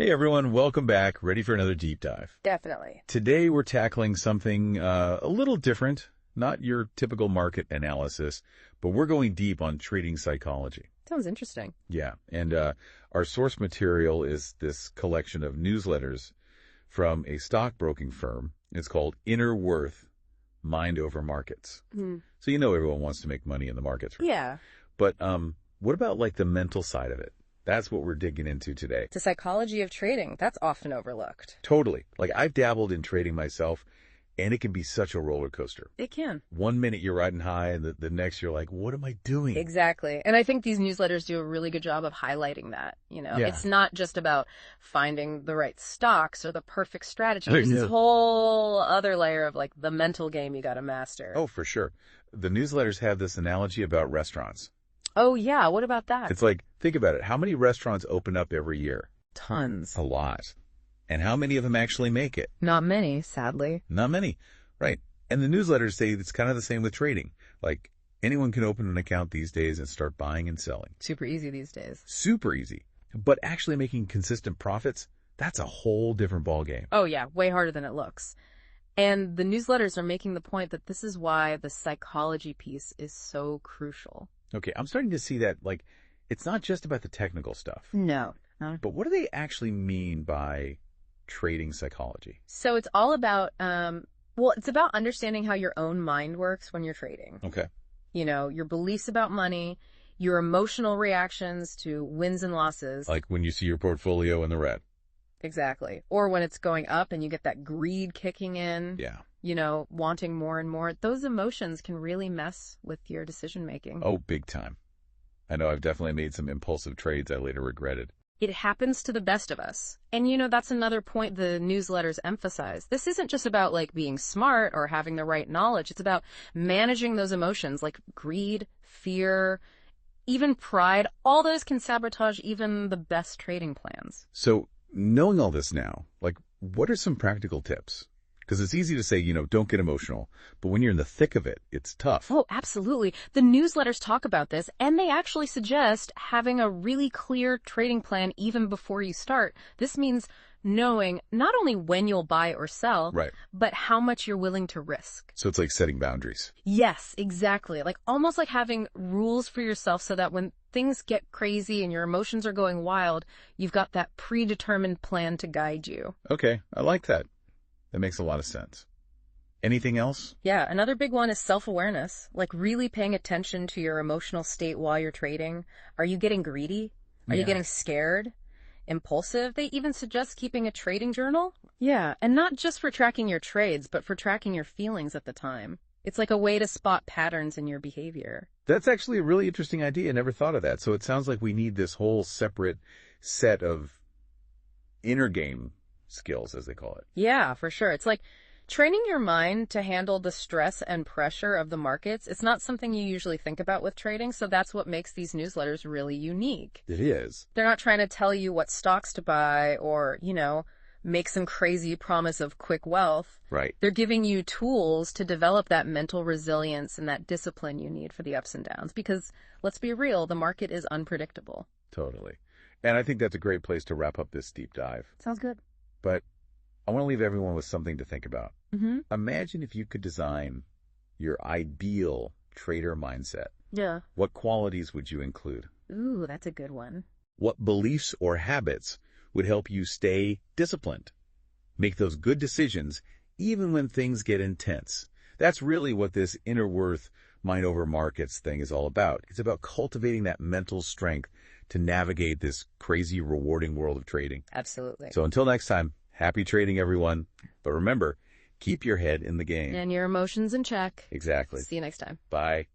Hey everyone, welcome back. Ready for another deep dive. Definitely. Today we're tackling something a little different, not your typical market analysis, but we're going deep on trading psychology. Sounds interesting. Yeah, and our source material is this collection of newsletters from a stockbroking firm. It's called Inner Worth Mind Over Markets. So you know everyone wants to make money in the markets, right? Yeah. But what about like the mental side of it? That's what we're digging into today. The psychology of trading, that's often overlooked. Totally. Like I've dabbled in trading myself, and it can be such a roller coaster. It can. 1 minute you're riding high, and the next you're like, what am I doing? Exactly. And I think these newsletters do a really good job of highlighting that. Yeah. It's not just about finding the right stocks or the perfect strategy. There's Yeah. this whole other layer of like the mental game you got to master. Oh, for sure. The newsletters have this analogy about restaurants. Oh, yeah. What about that? It's like, think about it. How many restaurants open up every year? Tons. A lot. And how many of them actually make it? Not many, sadly. Not many. Right. And the newsletters say it's kind of the same with trading. Like anyone can open an account these days and start buying and selling. Super easy these days. Super easy. But actually making consistent profits, that's a whole different ballgame. Oh, yeah. Way harder than it looks. And the newsletters are making the point that this is why the psychology piece is so crucial. Okay, I'm starting to see that, like, it's not just about the technical stuff. No. But what do they actually mean by trading psychology? So it's all about, it's about understanding how your own mind works when you're trading. Okay. Your beliefs about money, your emotional reactions to wins and losses. Like when you see your portfolio in the red. Exactly. Or when it's going up and you get that greed kicking in. Yeah. Wanting more and more. Those emotions can really mess with your decision making. Oh, big time. I know I've definitely made some impulsive trades I later regretted. It happens to the best of us. And that's another point the newsletters emphasize. This isn't just about like being smart or having the right knowledge. It's about managing those emotions like greed, fear, even pride. All those can sabotage even the best trading plans. So knowing all this now, like what are some practical tips? Because it's easy to say, don't get emotional. But when you're in the thick of it, it's tough. Oh, absolutely. The newsletters talk about this, and they actually suggest having a really clear trading plan even before you start. This means knowing not only when you'll buy or sell, Right. but how much you're willing to risk. So it's like setting boundaries. Yes, exactly. Like almost like having rules for yourself so that when things get crazy and your emotions are going wild, you've got that predetermined plan to guide you. Okay, I like that. That makes a lot of sense. Anything else? Yeah, another big one is self-awareness, like really paying attention to your emotional state while you're trading. Are you getting greedy? Are you getting scared? Impulsive? They even suggest keeping a trading journal. Yeah, and not just for tracking your trades, but for tracking your feelings at the time. It's like a way to spot patterns in your behavior. That's actually a really interesting idea. I never thought of that. So it sounds like we need this whole separate set of inner game skills, as they call it. Yeah, for sure. It's like training your mind to handle the stress and pressure of the markets. It's not something you usually think about with trading, so that's what makes these newsletters really unique. It is. They're not trying to tell you what stocks to buy or, make some crazy promise of quick wealth. Right. They're giving you tools to develop that mental resilience and that discipline you need for the ups and downs because, let's be real, the market is unpredictable. Totally. And I think that's a great place to wrap up this deep dive. Sounds good. But I want to leave everyone with something to think about. Mm-hmm. Imagine if you could design your ideal trader mindset. Yeah. What qualities would you include? Ooh, that's a good one. What beliefs or habits would help you stay disciplined? Make those good decisions even when things get intense. That's really what this Inner Worth Mind Over Markets thing is all about. It's about cultivating that mental strength to navigate this crazy, rewarding world of trading. Absolutely. So until next time, happy trading, everyone. But remember, keep your head in the game. And your emotions in check. Exactly. See you next time. Bye.